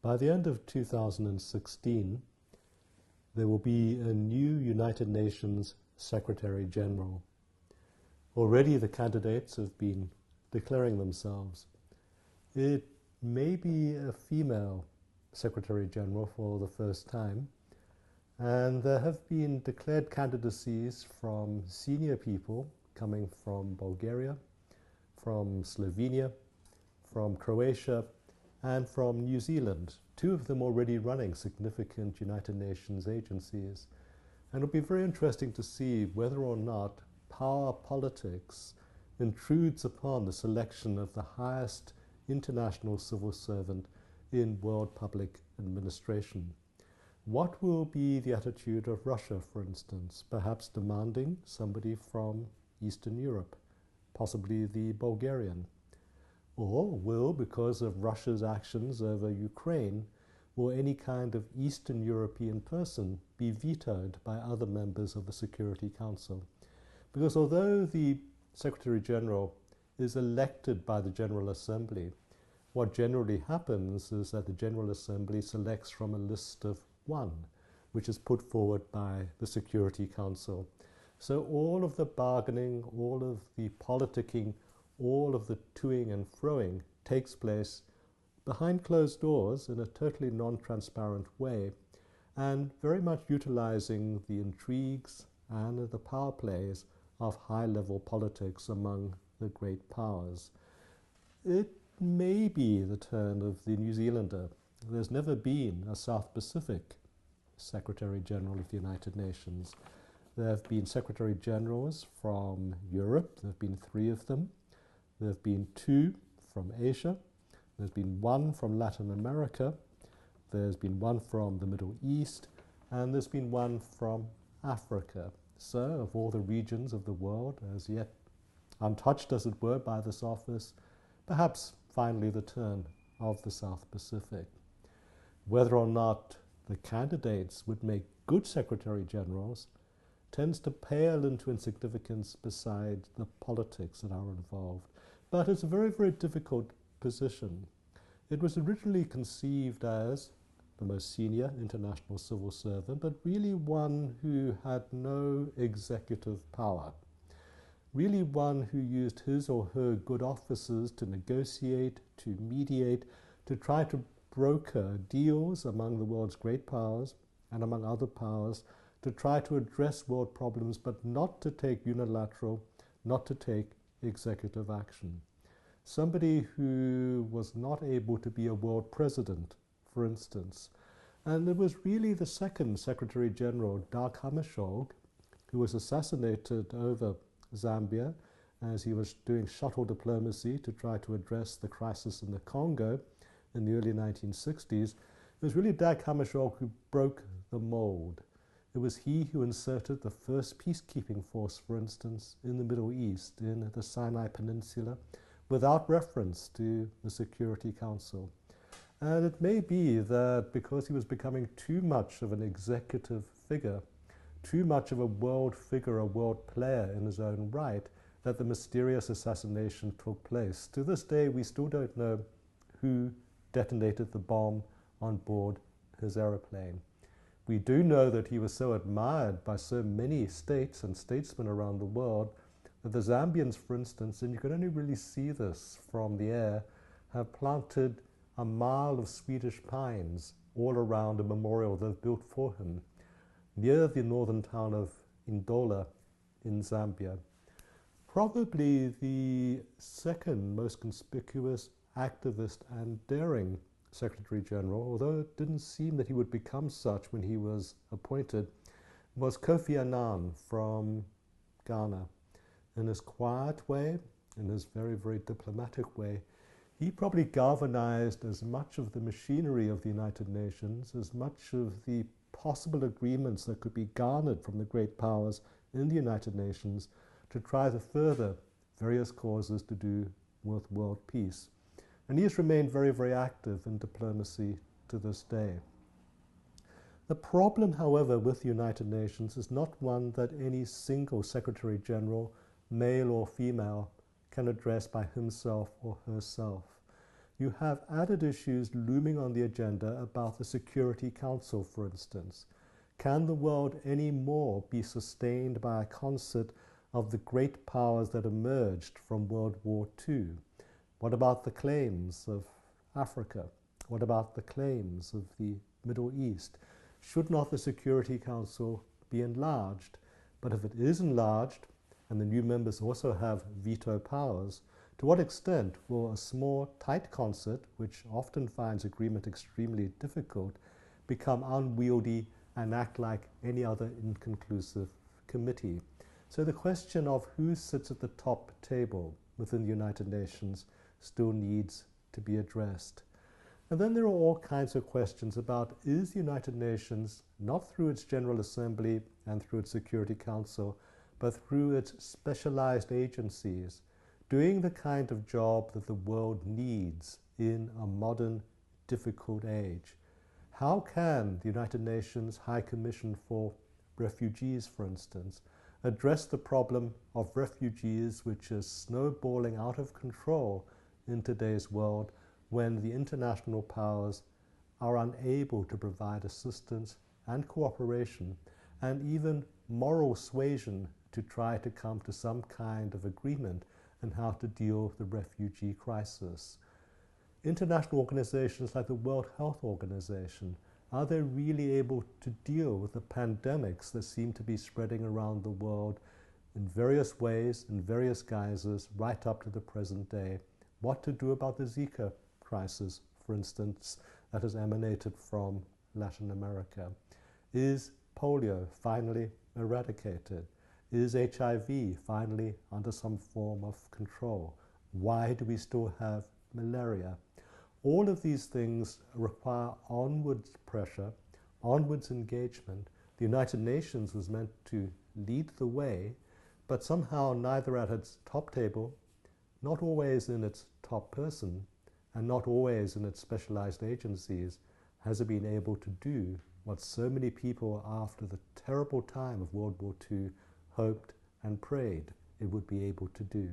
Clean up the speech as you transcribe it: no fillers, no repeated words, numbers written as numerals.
By the end of 2016, there will be a new United Nations Secretary General. Already the candidates have been declaring themselves. It may be a female Secretary General for the first time, and there have been declared candidacies from senior people coming from Bulgaria, from Slovenia, from Croatia, and from New Zealand, two of them already running significant United Nations agencies. And it'll be very interesting to see whether or not power politics intrudes upon the selection of the highest international civil servant in world public administration. What will be the attitude of Russia, for instance, perhaps demanding somebody from Eastern Europe, possibly the Bulgarian? Or will, because of Russia's actions over Ukraine, will any kind of Eastern European person be vetoed by other members of the Security Council? Because although the Secretary General is elected by the General Assembly, what generally happens is that the General Assembly selects from a list of one, which is put forward by the Security Council. So all of the bargaining, all of the politicking, all of the toing and froing takes place behind closed doors in a totally non-transparent way, and very much utilizing the intrigues and the power plays of high-level politics among the great powers. It may be the turn of the New Zealander. There's never been a South Pacific Secretary General of the United Nations. There have been Secretary Generals from Europe. There have been 3 of them. There have been 2 from Asia. There's been 1 from Latin America. There's been 1 from the Middle East. And there's been 1 from Africa. So, of all the regions of the world, as yet untouched, as it were, by this office, perhaps finally the turn of the South Pacific. Whether or not the candidates would make good Secretary Generals tends to pale into insignificance beside the politics that are involved. But it's a very, very difficult position. It was originally conceived as the most senior international civil servant, but really one who had no executive power. Really one who used his or her good offices to negotiate, to mediate, to try to broker deals among the world's great powers and among other powers to try to address world problems, but not to take unilateral, not to take executive action. Somebody who was not able to be a world president, for instance. And it was really the second Secretary General, Dag Hammarskjöld, who was assassinated over Zambia as he was doing shuttle diplomacy to try to address the crisis in the Congo in the early 1960s. It was really Dag Hammarskjöld who broke the mold. It was he who inserted the first peacekeeping force, for instance, in the Middle East, in the Sinai Peninsula, without reference to the Security Council. And it may be that because he was becoming too much of an executive figure, too much of a world figure, a world player in his own right, that the mysterious assassination took place. To this day, we still don't know who detonated the bomb on board his aeroplane. We do know that he was so admired by so many states and statesmen around the world that the Zambians, for instance, and you can only really see this from the air, have planted a mile of Swedish pines all around a memorial they've built for him near the northern town of Ndola in Zambia. Probably the second most conspicuous, activist and daring Secretary General, although it didn't seem that he would become such when he was appointed, was Kofi Annan from Ghana. In his quiet way, in his very, very diplomatic way, he probably galvanized as much of the machinery of the United Nations, as much of the possible agreements that could be garnered from the great powers in the United Nations to try to further various causes to do with world peace. And he has remained very, very active in diplomacy to this day. The problem, however, with the United Nations is not one that any single Secretary General, male or female, can address by himself or herself. you have added issues looming on the agenda about the Security Council, for instance. Can the world anymore be sustained by a concert of the great powers that emerged from World War II? What about the claims of Africa? What about the claims of the Middle East? Should not the Security Council be enlarged? But if it is enlarged, and the new members also have veto powers, to what extent will a small, tight concert, which often finds agreement extremely difficult, become unwieldy and act like any other inconclusive committee? So the question of who sits at the top table within the United Nations still needs to be addressed. And then there are all kinds of questions about, is the United Nations, not through its General Assembly and through its Security Council, but through its specialized agencies, doing the kind of job that the world needs in a modern, difficult age? How can the United Nations High Commission for Refugees, for instance, address the problem of refugees which is snowballing out of control in today's world when the international powers are unable to provide assistance and cooperation and even moral suasion to try to come to some kind of agreement on how to deal with the refugee crisis? International organizations like the World Health Organization, are they really able to deal with the pandemics that seem to be spreading around the world in various ways, in various guises, right up to the present day? What to do about the Zika crisis, for instance, that has emanated from Latin America? Is polio finally eradicated? Is HIV finally under some form of control? Why do we still have malaria? All of these things require onwards pressure, onwards engagement. The United Nations was meant to lead the way, but somehow neither at its top table, not always in its top person, and not always in its specialized agencies, has it been able to do what so many people after the terrible time of World War II hoped and prayed it would be able to do.